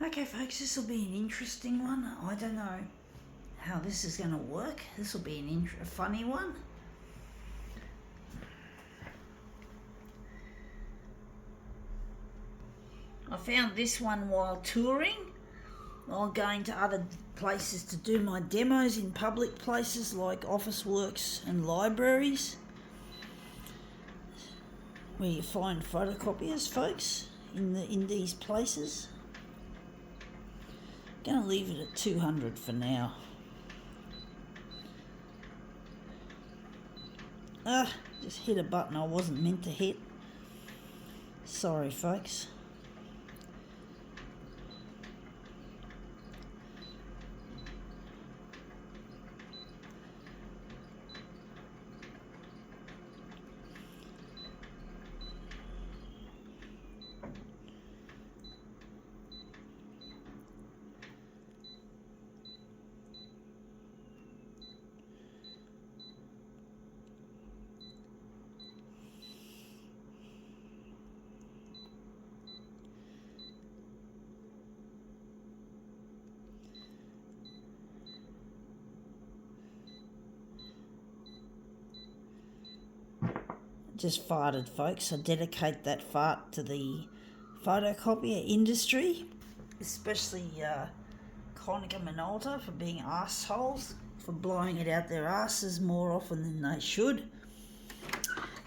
Okay, folks, this will be an interesting one. I don't know how this is going to work. This will be a funny one. I found this one while touring, while going to other places to do my demos in public places like Officeworks and libraries, where you find photocopiers, folks, in these places. Going to leave it at 200 for now. Just hit a button I wasn't meant to hit. Sorry, folks. Just farted, folks. I dedicate that fart to the photocopier industry, especially Konica Minolta for being assholes, for blowing it out their asses more often than they should.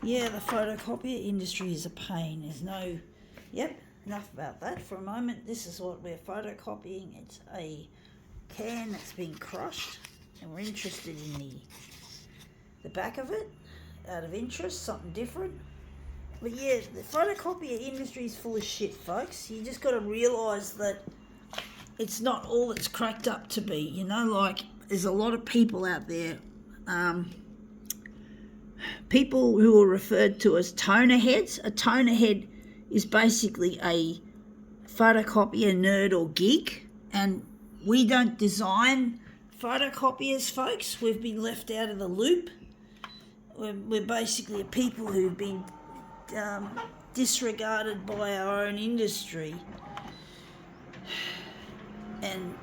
Yeah, the photocopier industry is a pain. There's no... Yep, enough about that for a moment. This is what we're photocopying. It's a can that's been crushed, and we're interested in the back of it. Out of interest, something different. But yeah, the photocopier industry is full of shit, folks. You just got to realise that it's not all it's cracked up to be. You know, like, there's a lot of people out there, people who are referred to as toner heads. A toner head is basically a photocopier nerd or geek, and we don't design photocopiers, folks. We've been left out of the loop. We're basically people who've been disregarded by our own industry. And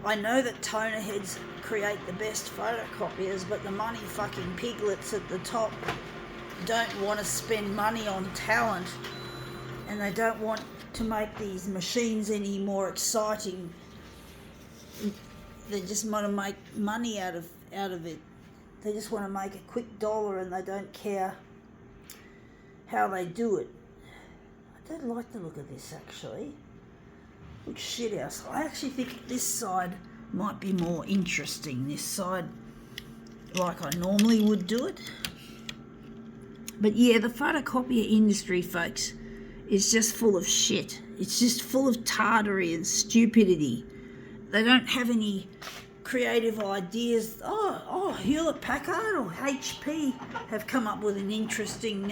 I know that toner heads create the best photocopiers, but the money fucking piglets at the top don't want to spend money on talent, and they don't want to make these machines any more exciting. They just want to make money out of it. They just want to make a quick dollar, and they don't care how they do it. I don't like the look of this, actually. Looks shit house. I actually think this side might be more interesting. This side, like I normally would do it. But yeah, the photocopier industry, folks, is just full of shit. It's just full of tartary and stupidity. They don't have any creative ideas. Hewlett Packard or HP have come up with an interesting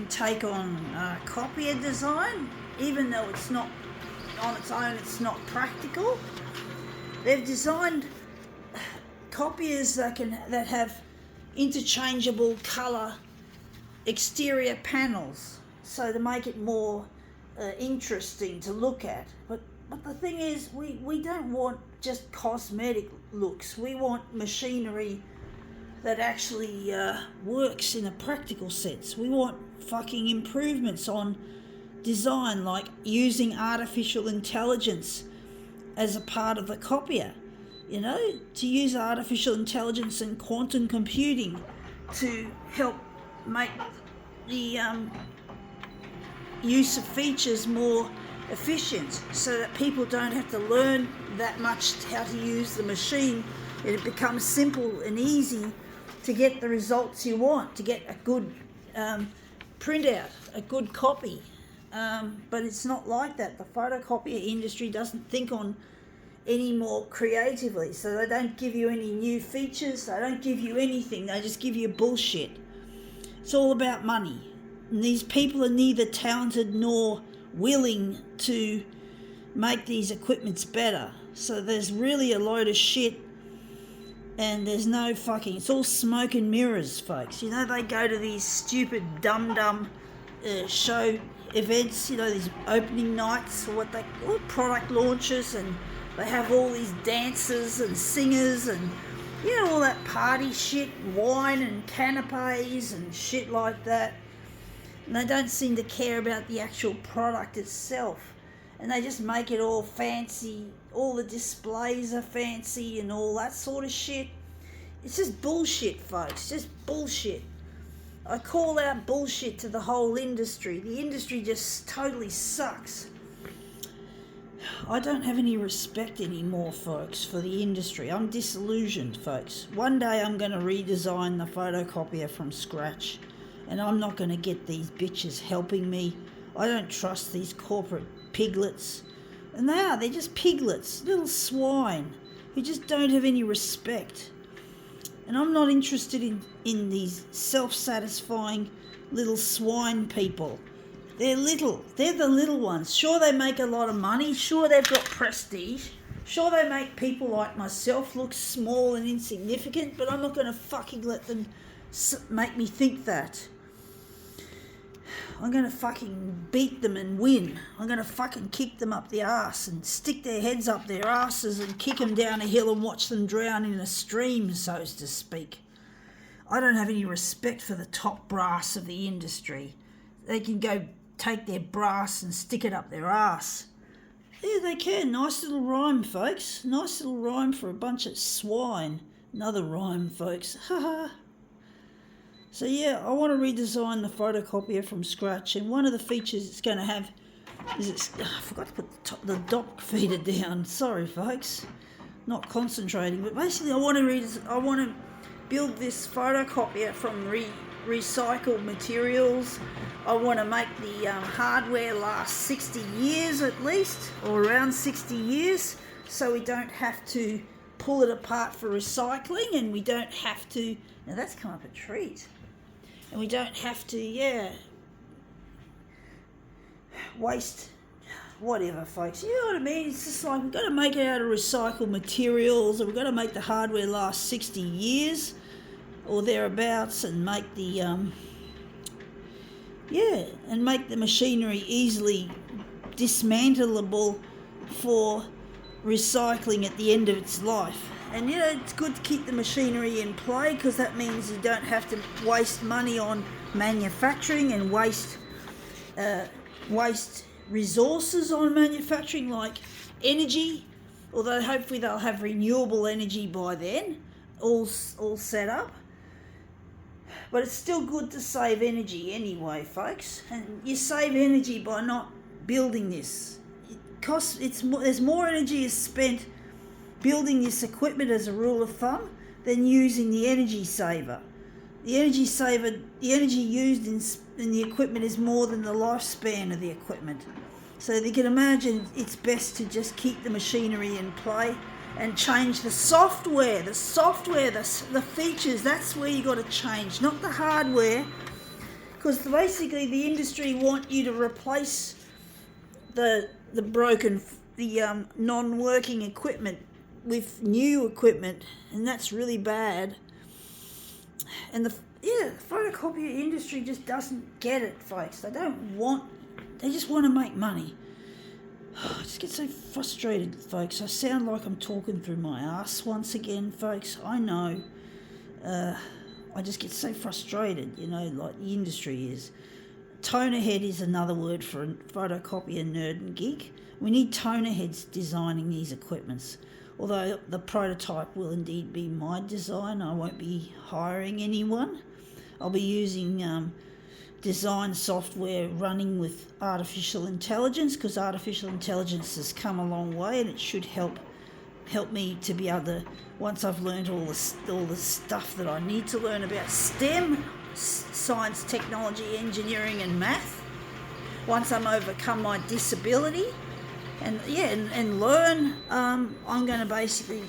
take on copier design, even though it's not on its own, it's not practical. They've designed copiers that have interchangeable colour exterior panels, so to make it more interesting to look at. But the thing is, we don't want just cosmetic looks. We want machinery that actually works in a practical sense. We want fucking improvements on design, like using artificial intelligence as a part of the copier. You know, to use artificial intelligence and quantum computing to help make the use of features more efficient, so that people don't have to learn that much how to use the machine. It becomes simple and easy to get the results you want, to get a good printout, a good copy. But it's not like that. The photocopier industry doesn't think on any more creatively, so they don't give you any new features, they don't give you anything, they just give you bullshit. It's all about money. And these people are neither talented nor willing to make these equipments better. So there's really a load of shit, and there's no fucking... It's all smoke and mirrors, folks. You know, they go to these stupid dumb show events, these opening nights, or product launches, and they have all these dancers and singers and all that party shit, wine and canapes and shit like that. And they don't seem to care about the actual product itself. And they just make it all fancy. All the displays are fancy and all that sort of shit. It's just bullshit, folks. Just bullshit. I call out bullshit to the whole industry. The industry just totally sucks. I don't have any respect anymore, folks, for the industry. I'm disillusioned, folks. One day I'm going to redesign the photocopier from scratch, and I'm not going to get these bitches helping me. I don't trust these corporate piglets. And they're just piglets, little swine, who just don't have any respect. And I'm not interested in these self-satisfying little swine people. They're little. They're the little ones. Sure, they make a lot of money. Sure, they've got prestige. Sure, they make people like myself look small and insignificant, but I'm not going to fucking let them make me think that. I'm going to fucking beat them and win. I'm going to fucking kick them up the arse and stick their heads up their asses and kick them down a hill and watch them drown in a stream, so to speak. I don't have any respect for the top brass of the industry. They can go take their brass and stick it up their arse. Yeah, they can. Nice little rhyme, folks. Nice little rhyme for a bunch of swine. Another rhyme, folks. Haha. So yeah, I want to redesign the photocopier from scratch, and one of the features it's going to have is I forgot to put the dock feeder down. Sorry, folks. Not concentrating, but basically I want to build this photocopier from recycled materials. I want to make the hardware last 60 years at least, or around 60 years, so we don't have to pull it apart for recycling, and we don't have to... Now that's come up a treat. And we don't have to, waste whatever, folks. You know what I mean? It's just like we've got to make it out of recycled materials, or we've got to make the hardware last 60 years or thereabouts, and make the and make the machinery easily dismantleable for recycling at the end of its life. And it's good to keep the machinery in play, because that means you don't have to waste money on manufacturing and waste resources on manufacturing, like energy, although hopefully they'll have renewable energy by then all set up. But it's still good to save energy anyway, folks. And you save energy by not building this. There's more energy is spent building this equipment as a rule of thumb than using the energy saver. The energy used in the equipment is more than the lifespan of the equipment. So you can imagine it's best to just keep the machinery in play and change the software, the features. That's where you got to change, not the hardware, because basically the industry want you to replace the broken, non-working equipment with new equipment, and that's really bad. And the photocopier industry just doesn't get it, folks. They just want to make money. I just get so frustrated, folks. I sound like I'm talking through my ass once again, folks. I know. I just get so frustrated, like the industry is. Toner head is another word for a photocopier nerd and geek. We need toner heads designing these equipments. Although the prototype will indeed be my design, I won't be hiring anyone. I'll be using design software running with artificial intelligence, because artificial intelligence has come a long way, and it should help me to be able to, once I've learned all the stuff that I need to learn about STEM, science, technology, engineering and math, once I'm overcome my disability, and learn, I'm going to basically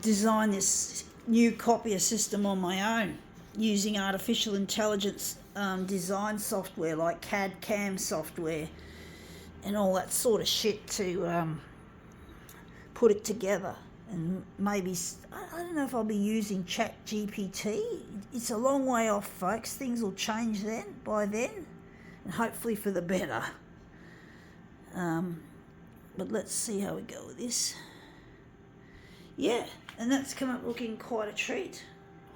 design this new copier system on my own using artificial intelligence design software like CAD/CAM software and all that sort of shit to put it together. And maybe, I don't know if I'll be using ChatGPT. It's a long way off, folks. Things will change by then. and hopefully for the better. But let's see how we go with this. Yeah, and that's come up looking quite a treat.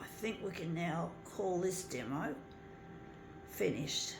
I think we can now call this demo finished.